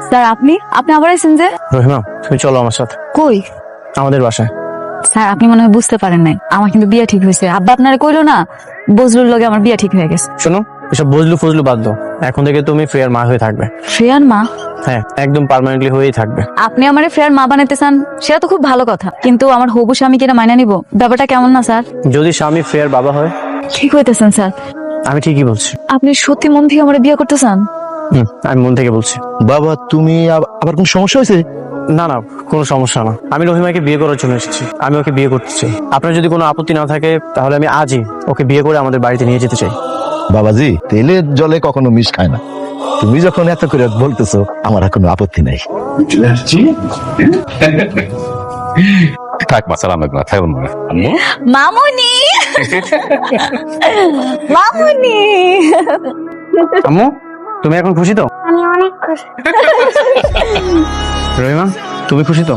Sir আপনি আপনি আবার আছেন যে? রহিমা, তুমি চলো আমার সাথে কই? আমাদের বাসায়। স্যার আপনি মনে হয় বুঝতে পারেন নাই, আমার কিন্তু বিয়ে ঠিক হয়েছে। আব্বা আপনারা কইলো না বজলুর লগে আমার বিয়ে ঠিক হয়ে গেছে। শোনো, এসব বজলু ফজলু বাদ দাও। এখন থেকে তুমি ফ্রেয়ার মা হয়ে থাকবে। ফ্রেয়ার মা? হ্যাঁ, একদম পার্মানেন্টলি হয়েই থাকবে। আপনি আমারে ফ্রেয়ার মা বানাইতে চান, সেটা তো খুব ভালো কথা, কিন্তু আমার হবু স্বামী কিনা মাইনা নিব? ব্যাপারটা কেমন না স্যার? যদি স্বামী ফ্রেয়ার বাবা হয়? ঠিক হইতেছেন স্যার? আমি ঠিকই বলছি। আপনি সত্যি মন থেকে আমার বিয়ে করতে চান? আমি মন থেকে বলছি। বাবা তুমি আবার কোন সমস্যা হয়েছে? না না, কোনো সমস্যা না। আমি রহিমাকে বিয়ে করার জন্য এসেছি। আমি ওকে বিয়ে করতে চাই। আপনার যদি কোনো আপত্তি না থাকে তাহলে আমি আজই ওকে বিয়ে করে আমাদের বাড়িতে নিয়ে যেতে চাই। বাবাজি, তেলের জলে কখনো মিশ খায় না। তুমি যখন এত করে বলতেছো, আমার আর কোনো আপত্তি নাই। থাক মা, সালাম আলাইকুম। থাকুন না আম্মু। মামুনি মামুনি আম্মু, তুমি এখন খুশি তো? আমি অনেক খুশি। রহিমা, তুমি খুশি তো?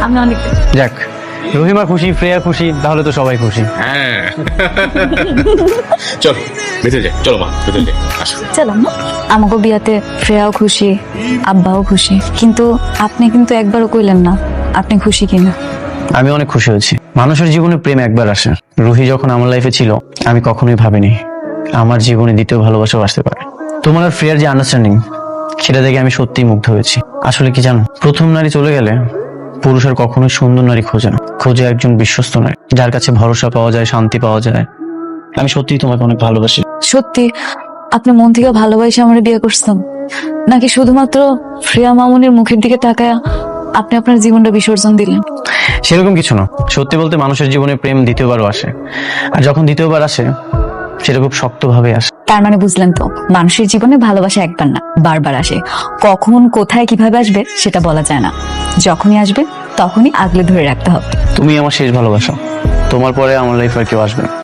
আমি অনেক যাক, রহিমা খুশি, ফ্রেয়া খুশি, তাহলে তো সবাই খুশি। হ্যাঁ চলো ভেতরে যাই, চলো মা ভেতরে যাই, আসো। চলো আমাকে বিয়াতে ফ্রেয়াও খুশি, আব্বাও খুশি, কিন্তু আপনি কিন্তু একবারও কইলেন না আপনি খুশি কিনা। আমি অনেক খুশি হয়েছি। মানুষের জীবনে প্রেম একবার আসে। রুহি যখন আমার লাইফে ছিল আমি কখনোই ভাবিনি আমার জীবনে দ্বিতীয় ভালোবাসাও আসতে পারে। তোমার আর ফ্রেয়ার যে আন্ডারস্ট্যান্ডিং, সেটা দেখে আমি সত্যিই মুগ্ধ হয়েছি। আসলে কি জানো, প্রথম নারী চলে গেলে পুরুষের কখনোই সুন্দর নারী খোঁজে না, খোঁজে একজন বিশ্বস্ত নারী, যার কাছে ভরসা পাওয়া যায়, শান্তি পাওয়া যায়। আমি সত্যিই তোমাকে অনেক ভালোবাসি। সত্যি আপনি মন থেকে ভালোবাসে আমার বিয়ে করছেন, নাকি শুধুমাত্র ফ্রেয়া মামুনির মুখের দিকে তাকায় আপনি আপনার জীবনটা বিসর্জন দিলেন? সেরকম কিছু না। সত্যি বলতে মানুষের জীবনে প্রেম দ্বিতীয়বারও আসে, আর যখন দ্বিতীয়বার আসে সেটা খুব শক্তভাবে আসে। তার মানে বুঝলেন তো, মানুষের জীবনে ভালোবাসা একবার না বারবার আসে। কখন কোথায় কিভাবে আসবে সেটা বলা যায় না, যখনই আসবে তখনই আগলে ধরে রাখতে হবে। তুমি আমার শেষ ভালোবাসা। তোমার পরে আমার লাইফে আর কেউ আসবে না।